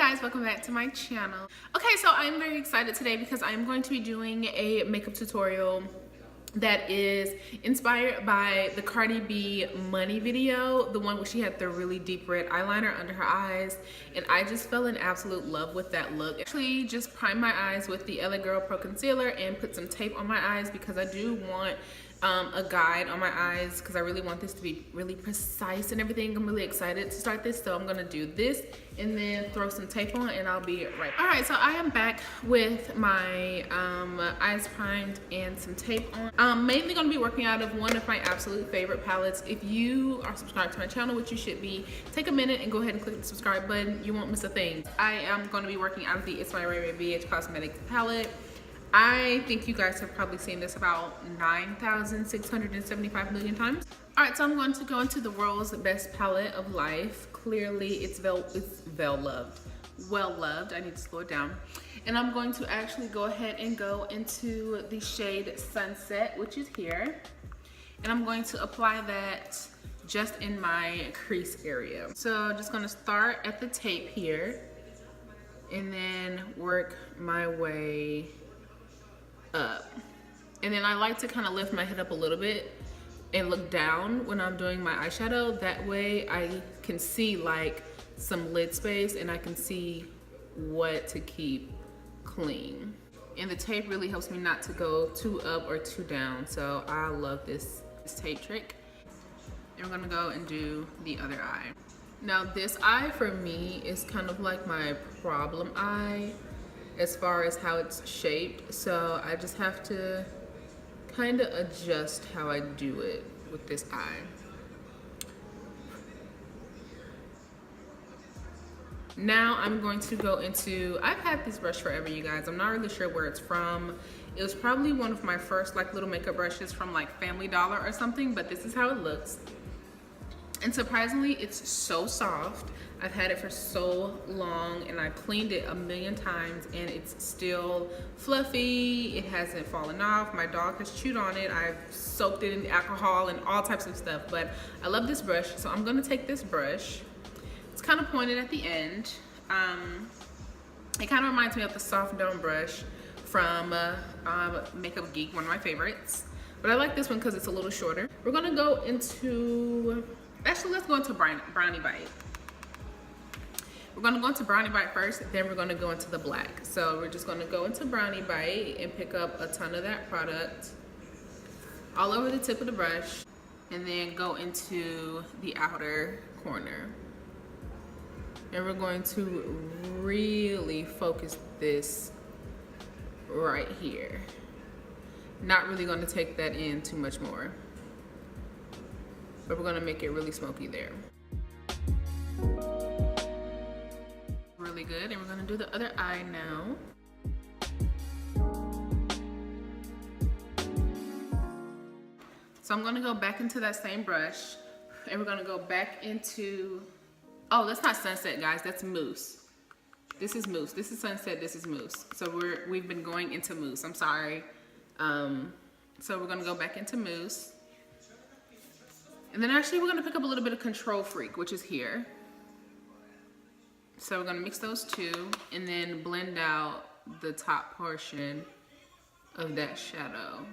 guys, welcome back to my channel. Okay, so I'm very excited today because I'm going to be doing a makeup tutorial that is inspired by the Cardi B Money video, the one where she had the really deep red eyeliner under her eyes, and I just fell in absolute love with that look. Actually just primed my eyes with the LA Girl Pro Concealer and put some tape on my eyes because I do want a guide on my eyes because I really want this to be really precise and everything. I'm really excited to start this, so I'm gonna do this and then throw some tape on and I'll be right back. All right, so I am back with my eyes primed and some tape on. I'm mainly gonna be working out of one of my absolute favorite palettes. If you are subscribed to my channel, which you should be, take a minute and go ahead and click the subscribe button. You won't miss a thing. I am gonna be working out of the It's My Ray Ray BH Cosmetics palette. I think you guys have probably seen this about 9,675 million times. All right, so I'm going to go into the world's best palette of life. Clearly, it's well loved. I need to slow it down. And I'm going to actually go ahead and go into the shade Sunset, which is here. And I'm going to apply that just in my crease area. So I'm just gonna start at the tape here and then work my way up. And then I like to kind of lift my head up a little bit and look down when I'm doing my eyeshadow. That way I can see like some lid space and I can see what to keep clean. And the tape really helps me not to go too up or too down. So I love this tape trick. And we're gonna go and do the other eye. Now this eye for me is kind of like my problem eye as far as how it's shaped, so I just have to kind of adjust how I do it with this eye. Now I'm going to go into, I've had this brush forever, you guys. I'm not really sure where it's from. It was probably one of my first like little makeup brushes from like Family Dollar or something, but this is how it looks. And surprisingly, it's so soft. I've had it for so long and I've cleaned it a million times and it's still fluffy. It hasn't fallen off. My dog has chewed on it. I've soaked it in alcohol and all types of stuff, but I love this brush. So I'm gonna take this brush. It's kind of pointed at the end. It kind of reminds me of the soft dome brush from Makeup Geek, one of my favorites. But I like this one because it's a little shorter. We're gonna go into, actually let's go into Brownie Bite. We're gonna go into Brownie Bite first, then we're gonna go into the black. So we're just gonna go into Brownie Bite and pick up a ton of that product all over the tip of the brush and then go into the outer corner. And we're going to really focus this right here. Not really gonna take that in too much more, but we're gonna make it really smoky there. Really good, and we're gonna do the other eye now. So I'm gonna go back into that same brush, and we're gonna go back into, oh, that's not Sunset, guys, that's Mousse. This is Mousse, this is Sunset, this is Mousse. So we've been going into Mousse, I'm sorry. So we're gonna go back into Mousse. And then actually we're gonna pick up a little bit of Control Freak, which is here. So we're gonna mix those two and then blend out the top portion of that shadow.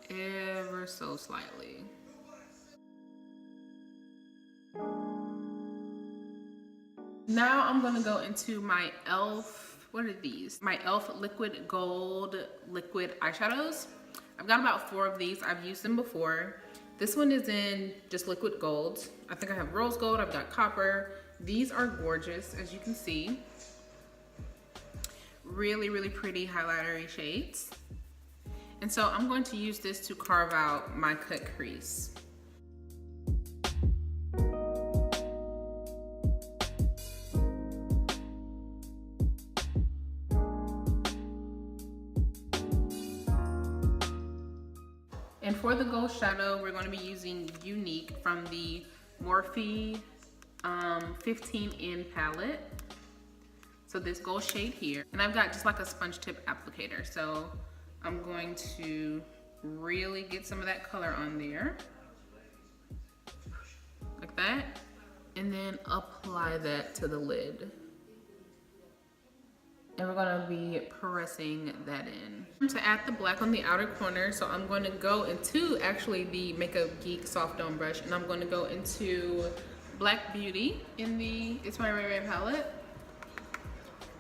Ever so slightly. Now I'm gonna go into my e.l.f., what are these? My e.l.f. Liquid Gold Liquid Eyeshadows. I've got about 4 of these. I've used them before. This one is in just liquid gold. I think I have rose gold, I've got copper. These are gorgeous, as you can see. Really, really pretty highlightery shades. And so I'm going to use this to carve out my cut crease. And for the gold shadow, we're going to be using Unique from the Morphe 15N palette. So this gold shade here. And I've got just like a sponge tip applicator. So I'm going to really get some of that color on there. Like that. and then apply that to the lid. And we're gonna be pressing that in. To add the black on the outer corner, so I'm going to go into actually the Makeup Geek Soft Dome brush, and I'm going to go into Black Beauty in the It's My Ray Ray palette.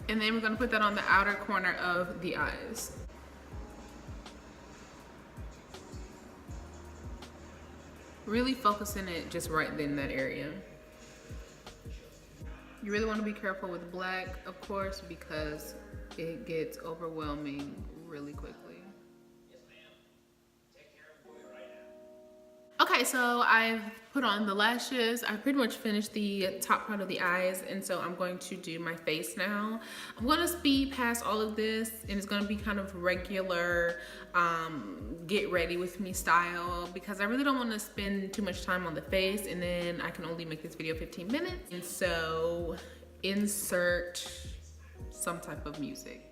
And then we're gonna put that on the outer corner of the eyes. Really focusing it just right in that area. You really want to be careful with black, of course, because it gets overwhelming really quickly. Okay, so I've put on the lashes. I pretty much finished the top part of the eyes, and so I'm going to do my face now. I'm going to speed past all of this, and it's going to be kind of regular get ready with me style, because I really don't want to spend too much time on the face, and then I can only make this video 15 minutes. And so insert some type of music.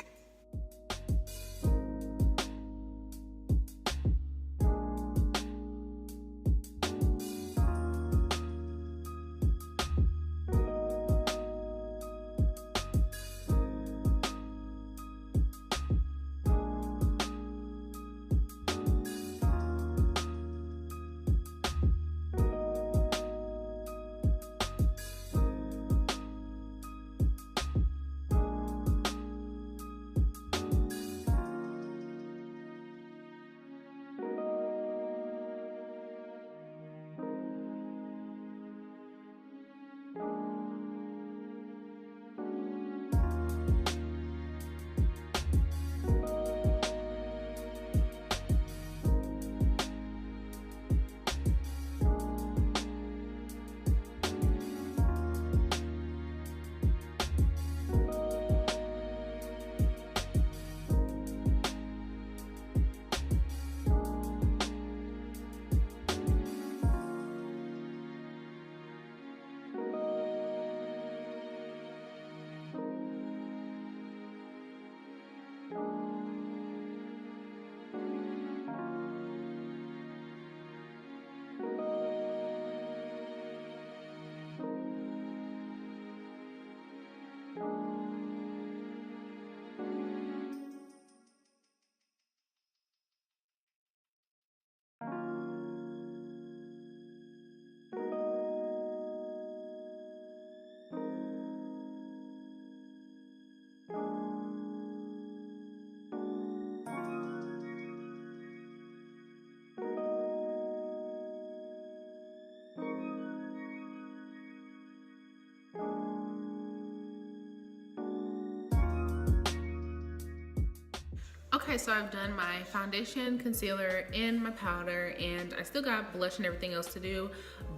Okay, so I've done my foundation, concealer, and my powder, and I still got blush and everything else to do.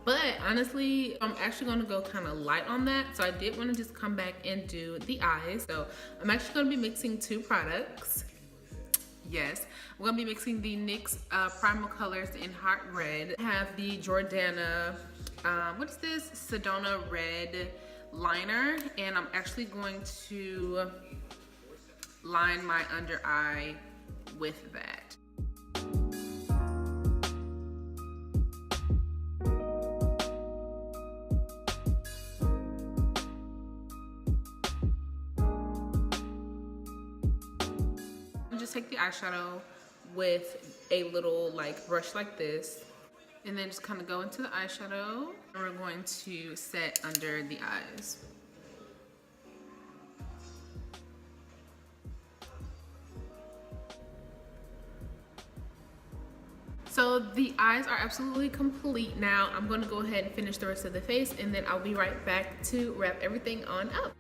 But honestly, I'm actually gonna go kind of light on that. So I did want to just come back and do the eyes. So I'm actually gonna be mixing two products. Yes, we're gonna be mixing the NYX Primal Colors in Hot Red. I have the Jordana, what is this? Sedona Red liner, and I'm actually going to line my under eye with that. Just take the eyeshadow with a little like brush like this, and then just kind of go into the eyeshadow, and we're going to set under the eyes. So the eyes are absolutely complete now. I'm gonna go ahead and finish the rest of the face, and then I'll be right back to wrap everything on up.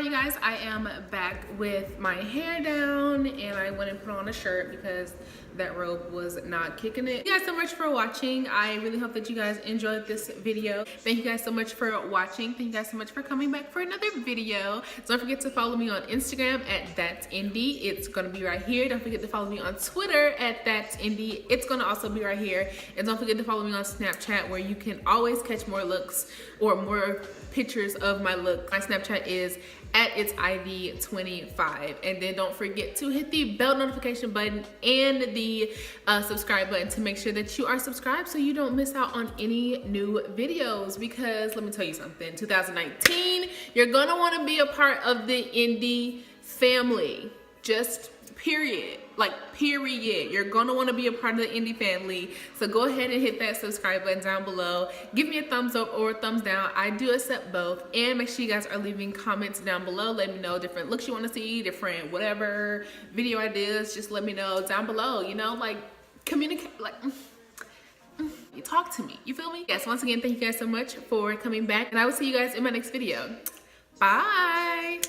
Alright, you guys, I am back with my hair down, and I went and put on a shirt because that robe was not kicking it. Thank you guys so much for watching. I really hope that you guys enjoyed this video. Thank you guys so much for watching. Thank you guys so much for coming back for another video. Don't forget to follow me on Instagram at That's Indie. It's gonna be right here. Don't forget to follow me on Twitter at That's Indie. It's gonna also be right here. And don't forget to follow me on Snapchat, where you can always catch more looks or more pictures of my look. My Snapchat is at its IV25. And then don't forget to hit the bell notification button and the subscribe button to make sure that you are subscribed so you don't miss out on any new videos. Because let me tell you something, 2019, you're gonna wanna be a part of the indie family. Just period. Like, period. You're gonna want to be a part of the indie family. So go ahead and hit that subscribe button down below. Give me a thumbs up or a thumbs down. I do accept both. And make sure you guys are leaving comments down below. Let me know different looks you want to see, different whatever video ideas. Just let me know down below. You know, like, communicate, like, you talk to me. You feel me? Yes, once again, thank you guys so much for coming back. And I will see you guys in my next video. Bye.